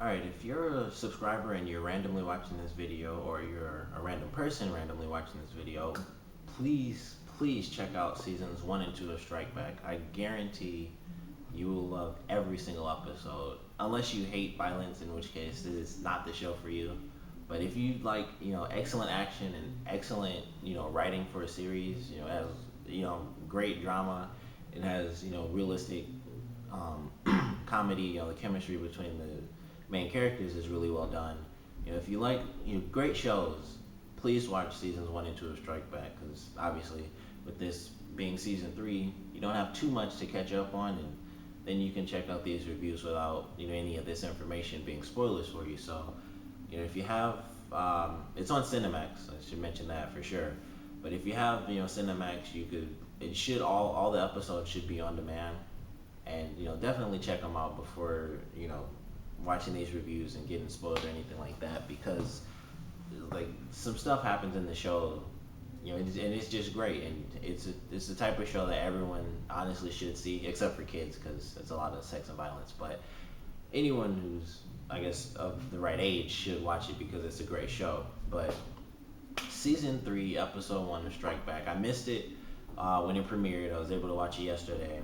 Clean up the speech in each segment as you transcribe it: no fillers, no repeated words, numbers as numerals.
All right, if you're a subscriber and you're randomly watching this video, or you're a random person randomly watching this video, please check out seasons 1 and 2 of Strike Back. I guarantee you will love every single episode, unless you hate violence, in which case this is not the show for you. But if you like, excellent action and excellent, writing for a series, it has, great drama. It has, realistic um, comedy. The chemistry between the main characters is really well done. If you like, great shows, please watch seasons 1 and 2 of Strike Back, because obviously, with this being season 3, you don't have too much to catch up on, and then you can check out these reviews without any of this information being spoilers for you. So, if you have, it's on Cinemax. I should mention that for sure. But if you have, Cinemax, you could. It should all the episodes should be on demand, and definitely check them out before watching these reviews and getting spoiled or anything like that, because like some stuff happens in the show, and it's just great, and it's the type of show that everyone honestly should see, except for kids, because it's a lot of sex and violence. But anyone who's, I guess, of the right age should watch it, because it's a great show. But season 3, episode 1 of Strike Back, I missed it when it premiered. I was able to watch it yesterday,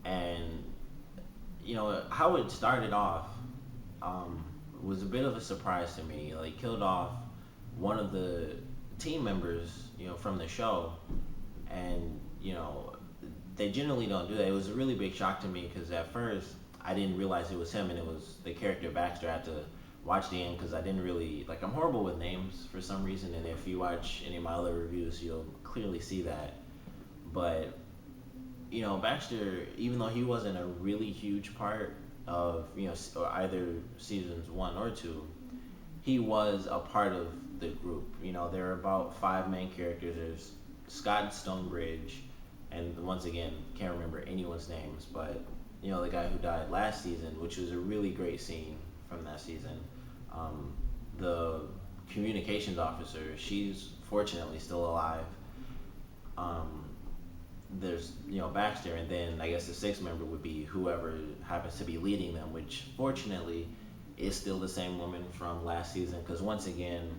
and how it started off um, was a bit of a surprise to me. Like, killed off one of the team members, from the show, and they generally don't do that. It was a really big shock to me, because at first I didn't realize it was him, and it was the character Baxter. I had to watch the end, because I didn't really like. I'm horrible with names for some reason, and if you watch any of my other reviews, you'll clearly see that. But Baxter, even though he wasn't a really huge part of or either seasons 1 or 2, he was a part of the group. There are about 5 main characters. There's Scott Stonebridge, and once again, can't remember anyone's names, but the guy who died last season, which was a really great scene from that season. Um, the communications officer, she's fortunately still alive. Um, there's Baxter, and then I guess the sixth member would be whoever happens to be leading them, which fortunately is still the same woman from last season. Because once again,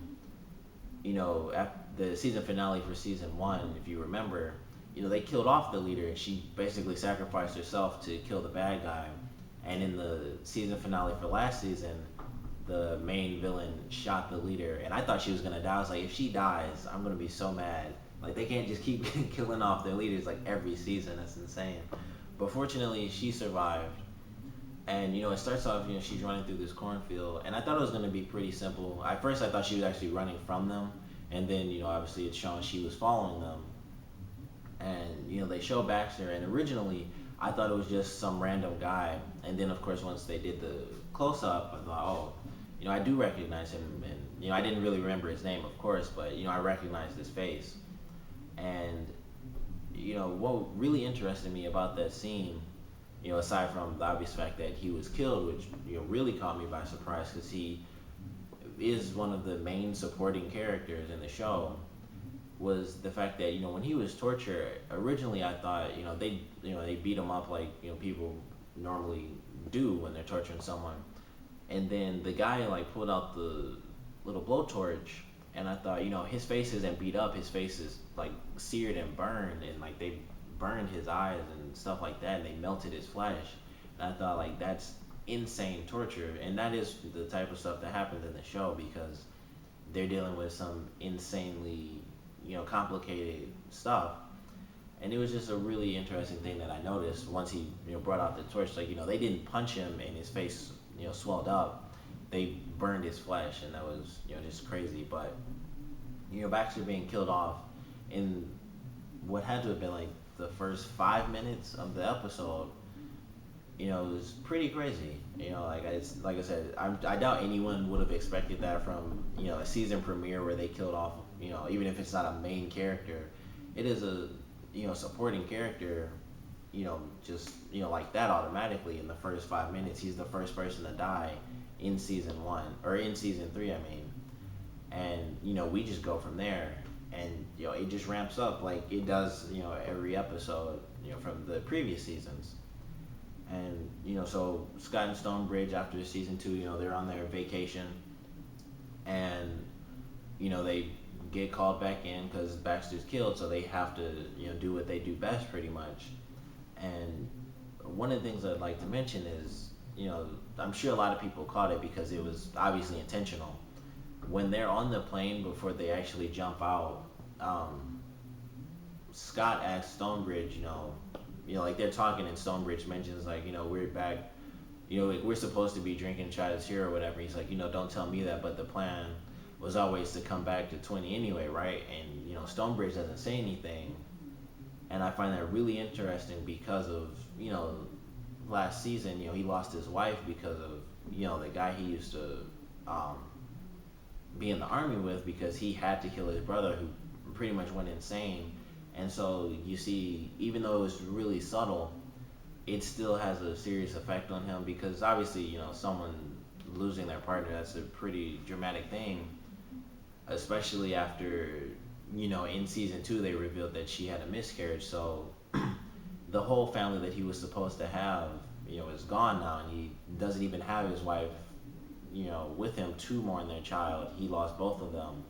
at the season finale for season 1, if you remember, they killed off the leader, and she basically sacrificed herself to kill the bad guy. And in the season finale for last season, the main villain shot the leader, and I thought she was gonna die. I was like, if she dies, I'm gonna be so mad. Like, they can't just keep killing off their leaders like every season. That's insane. But fortunately, she survived. And it starts off. She's running through this cornfield, and I thought it was gonna be pretty simple. At first, I thought she was actually running from them, and then obviously it's shown she was following them. And they show Baxter, and originally I thought it was just some random guy, and then of course once they did the close up, I thought, oh, I do recognize him, and I didn't really remember his name, of course, but I recognized his face. And what really interested me about that scene, aside from the obvious fact that he was killed, which really caught me by surprise, because he is one of the main supporting characters in the show, was the fact that when he was tortured, originally I thought they beat him up like people normally do when they're torturing someone, and then the guy like pulled out the little blowtorch, and I thought his face isn't beat up, his face is like seared and burned, and like they burned his eyes and stuff like that, and they melted his flesh, and I thought like that's insane torture, and that is the type of stuff that happens in the show, because they're dealing with some insanely complicated stuff. And it was just a really interesting thing that I noticed once he brought out the torch. Like they didn't punch him and his face swelled up. They burned his flesh, and that was just crazy. But Baxter being killed off in what had to have been like the first 5 minutes of the episode, it was pretty crazy. Like I said, I doubt anyone would have expected that from a season premiere where they killed off even if it's not a main character, it is a supporting character. Just like that automatically in the first 5 minutes, he's the first person to die in season 1 or in season 3. I mean, and we just go from there, and it just ramps up like it does every episode from the previous seasons. And so Scott and Stonebridge after season two, they're on their vacation, and they get called back in because Baxter's killed, so they have to do what they do best pretty much. And one of the things I'd like to mention is, I'm sure a lot of people caught it because it was obviously intentional. When they're on the plane before they actually jump out, Scott asks Stonebridge, like they're talking and Stonebridge mentions like, we're back, like, we're supposed to be drinking Child's here or whatever. He's like, don't tell me that, but the plan was always to come back to 20 anyway, right? And Stonebridge doesn't say anything, and I find that really interesting because of last season, he lost his wife because of the guy he used to um, be in the army with because he had to kill his brother who pretty much went insane. And so you see, even though it was really subtle, it still has a serious effect on him because obviously, someone losing their partner, that's a pretty dramatic thing, especially after, in season two, they revealed that she had a miscarriage. So the whole family that he was supposed to have, is gone now, and he doesn't even have his wife, with him to mourn their child. He lost both of them.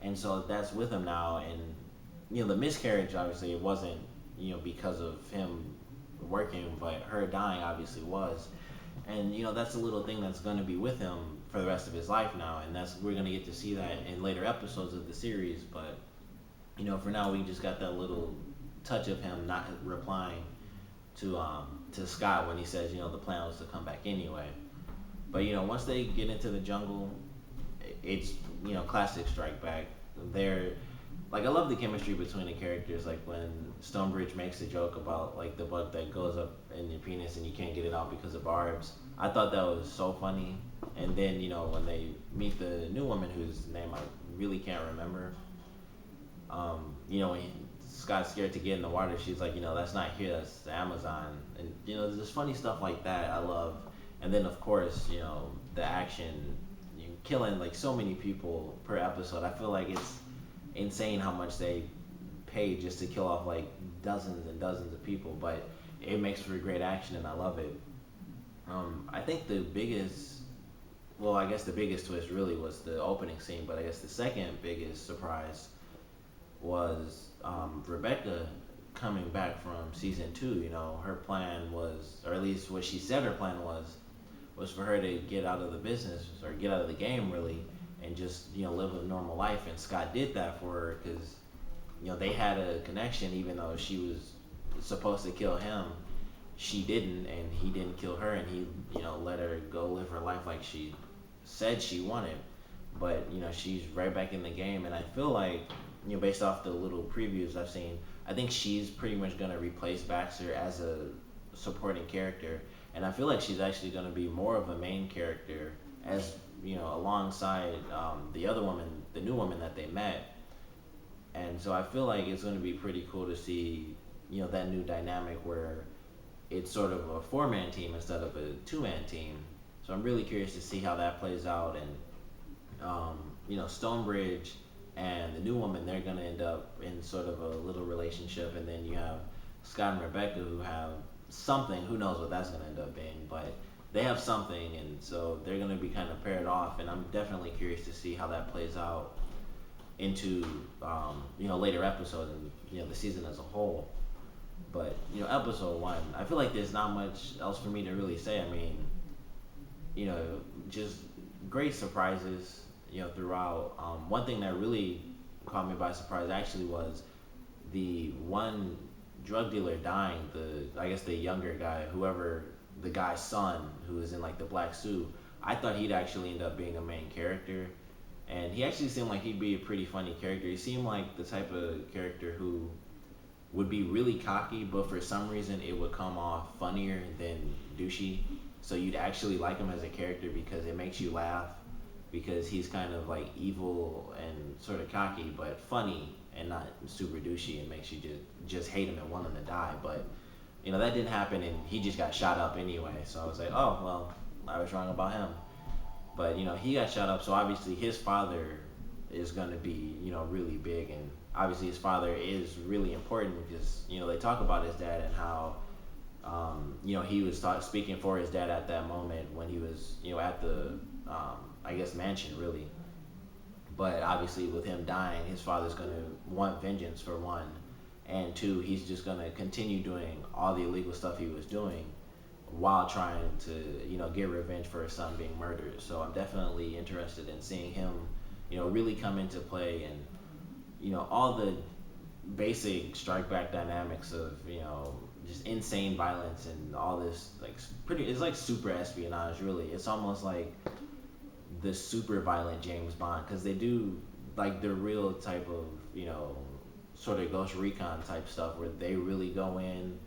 And so that's with him now. And, the miscarriage, obviously, it wasn't, because of him working, but her dying obviously was. And, that's a little thing that's going to be with him for the rest of his life now. And we're going to get to see that in later episodes of the series. But, for now, we just got that little touch of him not replying to Scott when he says, the plan was to come back anyway. But once they get into the jungle, it's classic Strike Back. They're like, I love the chemistry between the characters. Like when Stonebridge makes a joke about like the bug that goes up in your penis and you can't get it out because of barbs. I thought that was so funny. And then when they meet the new woman whose name I really can't remember, when Scott's scared to get in the water, she's like, that's not here, that's the Amazon. And there's just funny stuff like that I love. And then of course, the action, killing like so many people per episode. I feel like it's insane how much they pay just to kill off like dozens and dozens of people, but it makes for great action and I love it. I think the biggest, well, I guess the biggest twist really was the opening scene, but I guess the second biggest surprise was Rebecca coming back from season two. Her plan was, or at least what she said her plan was for her to get out of the business or get out of the game really, and just live a normal life. And Scott did that for her because they had a connection. Even though she was supposed to kill him, she didn't, and he didn't kill her, and he let her go live her life like she said she wanted. But she's right back in the game, and I feel like based off the little previews I've seen, I think she's pretty much gonna replace Baxter as a supporting character, and I feel like she's actually gonna be more of a main character as alongside the other woman, the new woman that they met. And so I feel like it's gonna be pretty cool to see that new dynamic where it's sort of a four-man team instead of a two-man team. So I'm really curious to see how that plays out. And Stonebridge and the new woman, they're gonna end up in sort of a little relationship, and then you have Scott and Rebecca who have something. Who knows what that's gonna end up being, but they have something, and so they're gonna be kind of paired off. And I'm definitely curious to see how that plays out into later episodes and the season as a whole. But episode one, I feel like there's not much else for me to really say. I mean, just great surprises throughout. One thing that really caught me by surprise actually was the one drug dealer dying. I guess the younger guy, whoever the guy's son who is in like the black suit. I thought he'd actually end up being a main character, and he actually seemed like he'd be a pretty funny character. He seemed like the type of character who would be really cocky, but for some reason it would come off funnier than douchey. So you'd actually like him as a character because it makes you laugh, because he's kind of like evil and sort of cocky, but funny and not super douchey, and makes you just hate him and want him to die. But that didn't happen, and he just got shot up anyway. So I was like, oh well, I was wrong about him. But he got shot up, so obviously his father is going to be really big, and obviously his father is really important because they talk about his dad and how He was speaking for his dad at that moment when he was, at the, I guess, mansion, really. But obviously, with him dying, his father's going to want vengeance for one. And two, he's just going to continue doing all the illegal stuff he was doing while trying to, get revenge for his son being murdered. So I'm definitely interested in seeing him, really come into play, and, all the basic strike back dynamics of, just insane violence and all this, like, it's like super espionage, really. It's almost like the super violent James Bond, because they do like the real type of, sort of Ghost Recon type stuff where they really go in,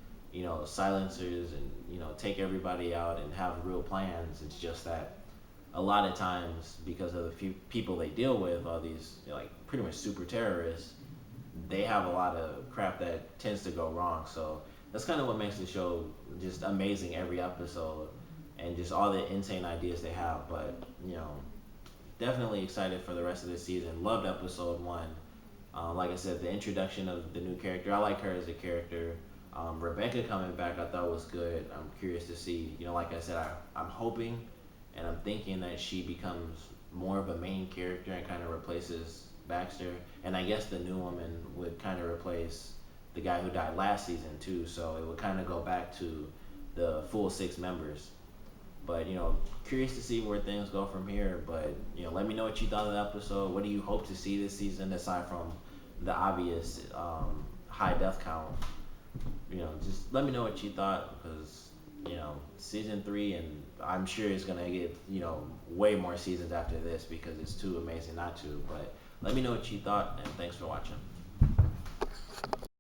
silencers, and, take everybody out and have real plans. It's just that a lot of times, because of the few people they deal with, all these, like, pretty much super terrorists, they have a lot of crap that tends to go wrong. So that's kind of what makes the show just amazing every episode, and just all the insane ideas they have. But, definitely excited for the rest of this season. Loved episode one. Like I said, the introduction of the new character, I like her as a character. Rebecca coming back, I thought was good. I'm curious to see, like I said, I'm hoping and I'm thinking that she becomes more of a main character and kind of replaces Baxter. And I guess the new woman would kind of replace the guy who died last season too. So it would kind of go back to the full six members. But, curious to see where things go from here. But, let me know what you thought of the episode. What do you hope to see this season aside from the obvious high death count? Just let me know what you thought, because, season 3, and I'm sure it's going to get, way more seasons after this, because it's too amazing not to. But let me know what you thought, and thanks for watching.